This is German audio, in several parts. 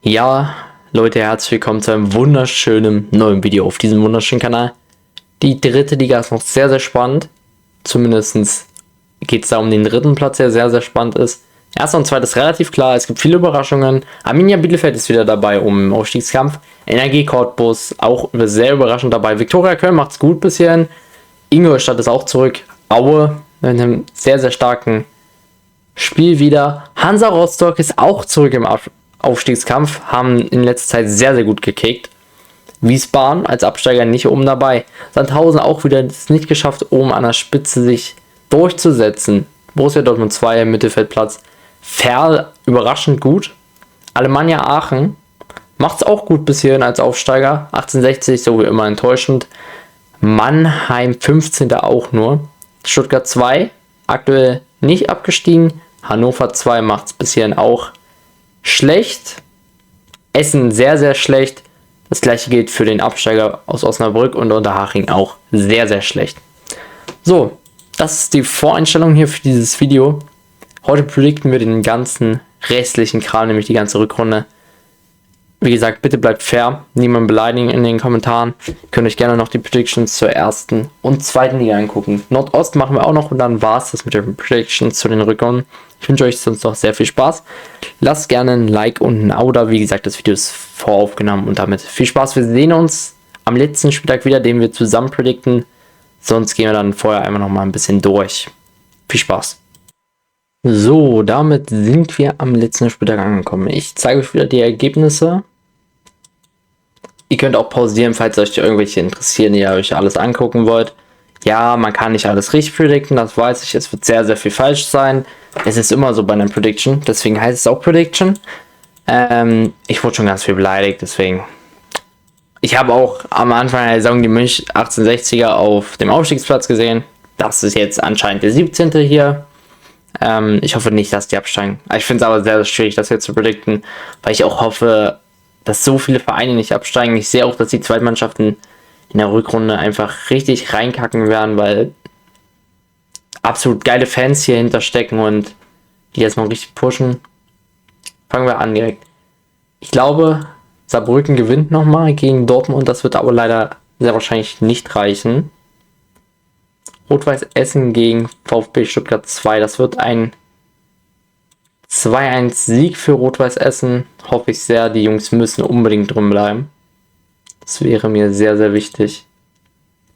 Ja, Leute, herzlich willkommen zu einem wunderschönen neuen Video auf diesem wunderschönen Kanal. Die dritte Liga ist noch sehr, sehr spannend. Zumindest geht es da um den dritten Platz, der sehr, sehr spannend ist. Erster und zweites relativ klar, es gibt viele Überraschungen. Arminia Bielefeld ist wieder dabei im Aufstiegskampf. Energie Cottbus auch sehr überraschend dabei. Viktoria Köln macht es gut bisher. Ingolstadt ist auch zurück. Aue mit einem sehr, sehr starken Spiel wieder. Hansa Rostock ist auch zurück im Aufstiegskampf, haben in letzter Zeit sehr, sehr gut gekickt. Wiesbaden als Absteiger nicht oben dabei. Sandhausen auch wieder es nicht geschafft, oben an der Spitze sich durchzusetzen. Borussia Dortmund 2 im Mittelfeldplatz. Ferl überraschend gut. Alemannia Aachen macht es auch gut bis hierhin als Aufsteiger. 1860 so wie immer enttäuschend. Mannheim 15. auch nur. Stuttgart 2 aktuell nicht abgestiegen. Hannover 2 macht es bis hierhin auch schlecht. Essen sehr, sehr schlecht. Das gleiche gilt für den Absteiger aus Osnabrück und Unterhaching auch sehr, sehr schlecht. So, das ist die Voreinstellung hier für dieses Video. Heute predikten wir den ganzen restlichen Kram, nämlich die ganze Rückrunde. Wie gesagt, bitte bleibt fair, niemand beleidigen in den Kommentaren. Ihr könnt euch gerne noch die Predictions zur ersten und zweiten Liga angucken. Nordost machen wir auch noch und dann war es das mit den Predictions zu den Rückrunden. Ich wünsche euch sonst noch sehr viel Spaß. Lasst gerne ein Like und ein Abo da. Wie gesagt, das Video ist voraufgenommen und damit viel Spaß. Wir sehen uns am letzten Spieltag wieder, den wir zusammen predikten. Sonst gehen wir dann vorher einmal noch mal ein bisschen durch. Viel Spaß. So, damit sind wir am letzten Spieltag angekommen. Ich zeige euch wieder die Ergebnisse. Ihr könnt auch pausieren, falls euch irgendwelche interessieren, die ihr euch alles angucken wollt. Ja, man kann nicht alles richtig predikten, das weiß ich. Es wird sehr, sehr viel falsch sein. Es ist immer so bei einer Prediction, deswegen heißt es auch Prediction. Ich wurde schon ganz viel beleidigt, deswegen. Ich habe auch am Anfang der Saison die Münch 1860er auf dem Aufstiegsplatz gesehen. Das ist jetzt anscheinend der 17. hier. Ich hoffe nicht, dass die absteigen. Ich finde es aber sehr, sehr schwierig, das jetzt zu predikten, weil ich auch hoffe, dass so viele Vereine nicht absteigen. Ich sehe auch, dass die Zweitmannschaften in der Rückrunde einfach richtig reinkacken werden, weil absolut geile Fans hier hinterstecken und die jetzt noch richtig pushen. Fangen wir an direkt. Ich glaube, Saarbrücken gewinnt nochmal gegen Dortmund. Das wird aber leider sehr wahrscheinlich nicht reichen. Rot-Weiß Essen gegen VfB Stuttgart 2. Das wird ein 2-1 Sieg für Rot-Weiß Essen. Hoffe ich sehr. Die Jungs müssen unbedingt drin bleiben. Das wäre mir sehr, sehr wichtig.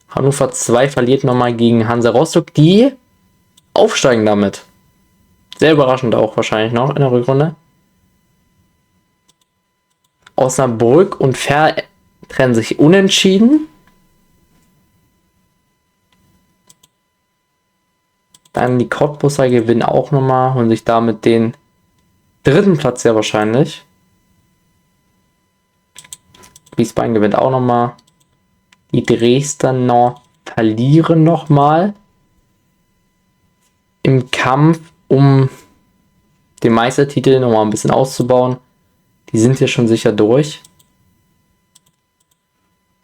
Hannover 2 verliert nochmal gegen Hansa Rostock. Die aufsteigen damit. Sehr überraschend auch wahrscheinlich noch in der Rückrunde. Osnabrück und Ferl trennen sich unentschieden. Dann die Cottbuser gewinnen auch nochmal und sich damit den dritten Platz sehr wahrscheinlich. Wiesbaden gewinnt auch nochmal. Die Dresdner verlieren nochmal im Kampf um den Meistertitel nochmal ein bisschen auszubauen. Die sind hier schon sicher durch.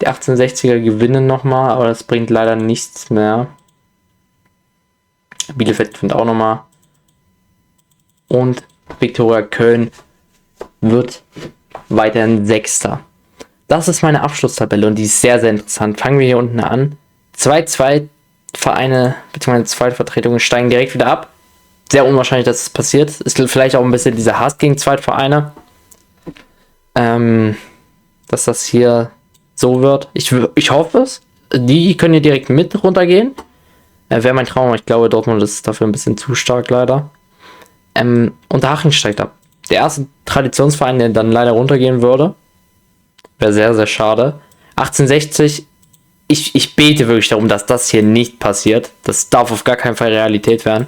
Die 1860er gewinnen nochmal, aber das bringt leider nichts mehr. Bielefeld gewinnt auch nochmal. Und Viktoria Köln wird weiterhin Sechster. Das ist meine Abschlusstabelle und die ist sehr, sehr interessant. Fangen wir hier unten an. Zwei Vereine bzw. Zweitvertretungen steigen direkt wieder ab. Sehr unwahrscheinlich, dass es passiert. Ist vielleicht auch ein bisschen dieser Hass gegen Zweitvereine. Dass das hier so wird. Ich hoffe es. Die können hier direkt mit runtergehen. Wäre mein Traum. Ich glaube, Dortmund ist dafür ein bisschen zu stark leider. Unterhaching steigt ab. Der erste Traditionsverein, der dann leider runtergehen würde. Wäre sehr, sehr schade. 1860. Ich bete wirklich darum, dass das hier nicht passiert. Das darf auf gar keinen Fall Realität werden.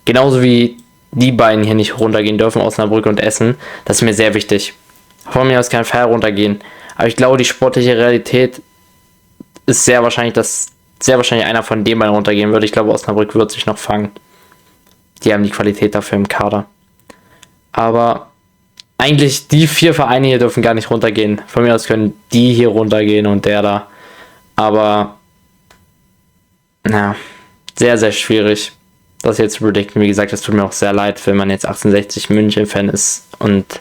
Genauso wie die beiden hier nicht runtergehen dürfen, Osnabrück und Essen. Das ist mir sehr wichtig. Von mir aus kann Ferl runtergehen. Aber ich glaube, die sportliche Realität ist sehr wahrscheinlich, dass sehr wahrscheinlich einer von den beiden runtergehen würde. Ich glaube, Osnabrück wird sich noch fangen. Die haben die Qualität dafür im Kader. Aber eigentlich die 4 Vereine hier dürfen gar nicht runtergehen. Von mir aus können die hier runtergehen und der da. Aber ja, sehr, sehr schwierig, das jetzt zu predikten. Wie gesagt, das tut mir auch sehr leid, wenn man jetzt 1860 München-Fan ist und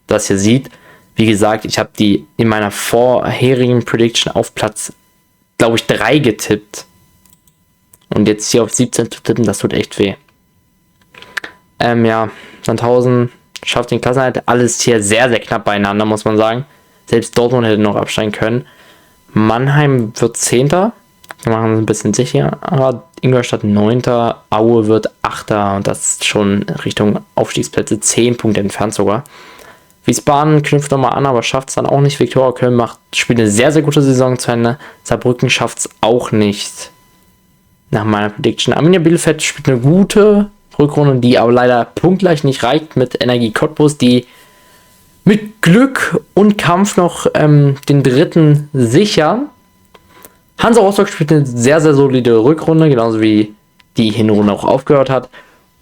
das hier sieht. Wie gesagt, ich habe die in meiner vorherigen Prediction auf Platz, glaube ich, 3 getippt. Und jetzt hier auf 17 zu tippen, das tut echt weh. Ja, Sandhausen schafft den Klassenerhalt. Alles hier sehr, sehr knapp beieinander, muss man sagen. Selbst Dortmund hätte noch absteigen können. Mannheim wird 10. Wir machen es ein bisschen sicher. Aber Ingolstadt 9. Aue wird 8. Und das ist schon Richtung Aufstiegsplätze 10 Punkte entfernt sogar. Wiesbaden knüpft nochmal an, aber schafft es dann auch nicht. Viktoria Köln spielt eine sehr, sehr gute Saison zu Ende. Saarbrücken schafft es auch nicht. Nach meiner Prediction. Arminia Bielefeld spielt eine gute Rückrunde, die aber leider punktgleich nicht reicht mit Energie Cottbus, die mit Glück und Kampf noch den 3. sichern. Hansa Rostock spielt eine sehr, sehr solide Rückrunde, genauso wie die Hinrunde auch aufgehört hat,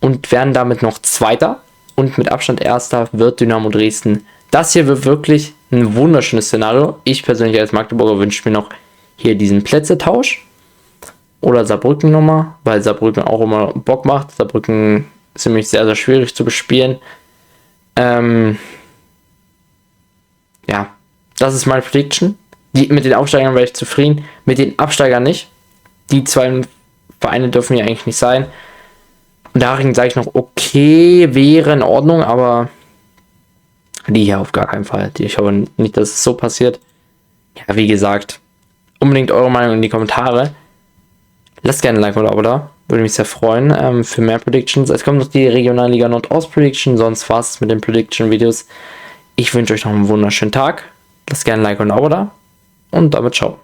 und werden damit noch 2. und mit Abstand 1. wird Dynamo Dresden. Das hier wird wirklich ein wunderschönes Szenario. Ich persönlich als Magdeburger wünsche mir noch hier diesen Plätzetausch. Oder Saarbrücken nochmal, weil Saarbrücken auch immer Bock macht. Saarbrücken ist nämlich sehr, sehr schwierig zu bespielen. Ja, das ist meine Prediction. Mit den Aufsteigern wäre ich zufrieden, mit den Absteigern nicht. Die 2 Vereine dürfen hier eigentlich nicht sein. Und darin sage ich noch, okay, wäre in Ordnung, aber die hier auf gar keinen Fall. Ich hoffe nicht, dass es so passiert. Ja, wie gesagt, unbedingt eure Meinung in die Kommentare. Lasst gerne ein Like oder Abo da, würde mich sehr freuen für mehr Predictions. Es kommt noch die Regionalliga Nordost Prediction, sonst war es mit den Prediction-Videos. Ich wünsche euch noch einen wunderschönen Tag. Lasst gerne ein Like und ein Abo da und damit ciao.